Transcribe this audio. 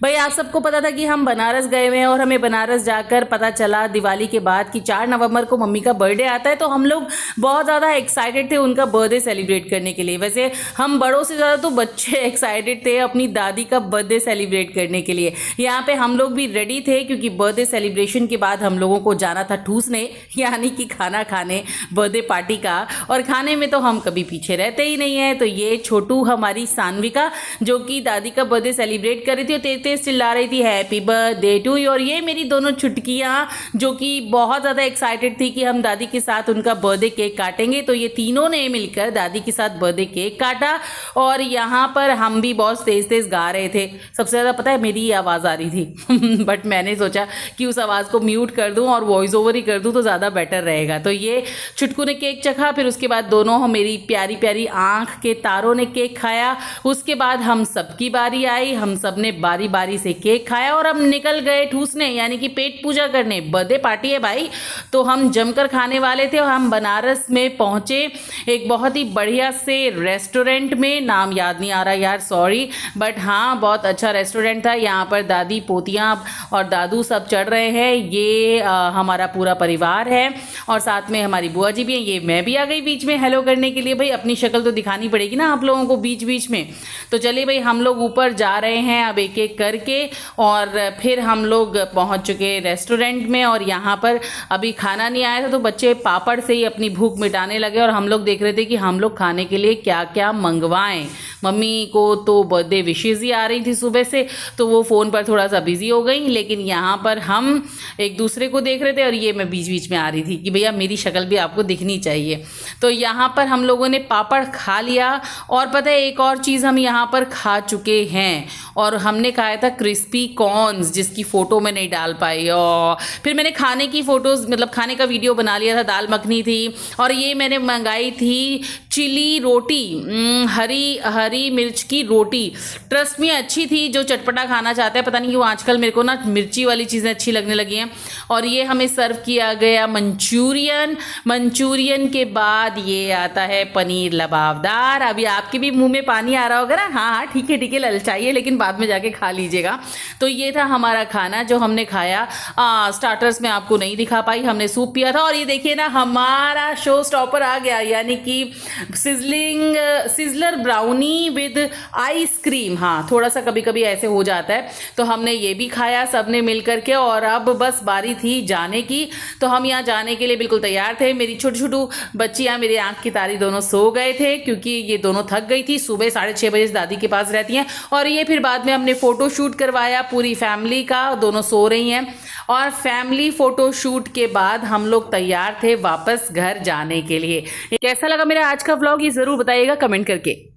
भाई आप सबको पता था कि हम बनारस गए हुए हैं और हमें बनारस जाकर पता चला दिवाली के बाद कि 4 नवंबर को मम्मी का बर्थडे आता है, तो हम लोग बहुत ज़्यादा एक्साइटेड थे उनका बर्थडे सेलिब्रेट करने के लिए। वैसे हम बड़ों से ज़्यादा तो बच्चे एक्साइटेड थे अपनी दादी का बर्थडे सेलिब्रेट करने के लिए। यहाँ पे हम लोग भी रेडी थे क्योंकि बर्थडे सेलिब्रेशन के बाद हम लोगों को जाना था ठूसने, यानी कि खाना खाने बर्थडे पार्टी का। और खाने में तो हम कभी पीछे रहते ही नहीं है। तो ये छोटू हमारी सानविका जो कि दादी का बर्थडे सेलिब्रेट कर रही थी और तेज तेज चिल्ला रही थी हैप्पी बर्थडे टू यू। और ये मेरी दोनों छुटकियाँ जो कि बहुत ज़्यादा एक्साइटेड थी कि हम दादी के साथ उनका बर्थडे केक काटेंगे। तो ये तीनों ने मिलकर दादी के साथ बर्थडे केक काटा और यहाँ पर हम भी बहुत तेज तेज गा रहे थे। सबसे ज़्यादा पता है मेरी ही आवाज़ आ रही थी बट मैंने सोचा कि उस आवाज़ को म्यूट कर दूँ और वॉइस ओवर ही कर दूँ तो ज़्यादा बेटर रहेगा। तो ये छुटकू ने केक चखा, फिर उसके बाद दोनों मेरी प्यारी प्यारी आँख के तारों ने केक खाया। उसके बाद हम सबकी बारी आई, हम सब ने बारी बारी से केक खाया और हम निकल गए ठूसने, यानी कि पेट पूजा करने। बर्थडे पार्टी है भाई, तो हम जमकर खाने वाले थे। और हम बनारस में पहुँचे एक बहुत ही बढ़िया से रेस्टोरेंट में, नाम याद नहीं आ रहा यार, सॉरी, बट हाँ बहुत अच्छा रेस्टोरेंट था। यहाँ पर दादी पोतियाँ और दादू सब चढ़ रहे हैं। ये हमारा पूरा परिवार है और साथ में हमारी बुआ जी भी हैं। ये मैं भी आ गई बीच में हेलो करने के लिए। भाई अपनी शक्ल तो दिखानी पड़ेगी ना आप लोगों को बीच बीच में। तो चलिए भाई हम लोग ऊपर जा रहे हैं अब एक एक करके, और फिर हम लोग पहुंच चुके रेस्टोरेंट में। और यहाँ पर अभी खाना नहीं आया था तो बच्चे पापड़ से ही अपनी भूख मिटाने लगे और हम लोग देख रहे थे कि हम लोग खाने के लिए क्या क्या मंगवाएं। मम्मी को तो बर्थडे विशेज़ ही आ रही थी सुबह से, तो वो फ़ोन पर थोड़ा सा बिजी हो गई। लेकिन यहाँ पर हम एक दूसरे को देख रहे थे और ये मैं बीच बीच में आ रही थी कि भैया मेरी शक्ल भी आपको दिखनी चाहिए। तो यहाँ पर हम लोगों ने पापड़ खा लिया। और पता है एक और चीज़ हम यहाँ पर खा चुके हैं, और हमने खाया था क्रिस्पी कॉर्न्स, जिसकी फ़ोटो मैं नहीं डाल पाई। और फिर मैंने खाने की फ़ोटोज़ मतलब खाने का वीडियो बना लिया था। दाल मखनी थी और ये मैंने मंगाई थी चिली रोटी, हरी मिर्च की रोटी। ट्रस्ट में अच्छी थी। जो चटपटा खाना चाहता है, पता नहीं क्यों आजकल मेरे को ना मिर्ची वाली चीज़ें अच्छी लगने लगी हैं। और ये हमें सर्व किया गया मंचूरियन के बाद ये आता है पनीर लबाबदार। अभी आपके भी मुंह में पानी आ रहा होगा ना। हाँ ठीक है ललचाइए, लेकिन बाद में जाके खा लीजिएगा। तो ये था हमारा खाना जो हमने खाया। स्टार्टर्स में आपको नहीं दिखा पाई, हमने सूप पिया था। और ये देखिए ना हमारा शो स्टॉपर आ गया, यानी कि सिजलर ब्राउनी विद आइसक्रीम। हाँ थोड़ा सा कभी कभी ऐसे हो जाता है। तो हमने ये भी खाया सबने मिल करके। और अब बस बारी थी जाने की। तो हम यहाँ जाने के लिए बिल्कुल तैयार थे। मेरी छोटू छोटू बच्चियाँ, मेरी आँख की तारी दोनों सो गए थे क्योंकि ये दोनों थक गई थी। सुबह 6:30 बजे दादी के पास रहती हैं। और ये फिर बाद में हमने फ़ोटो शूट करवाया पूरी फैमिली का, दोनों सो रही हैं। और फैमिली फ़ोटो शूट के बाद हम लोग तैयार थे वापस घर जाने के लिए। कैसा लगा मेरा आज का व्लॉग ये ज़रूर बताइएगा कमेंट करके।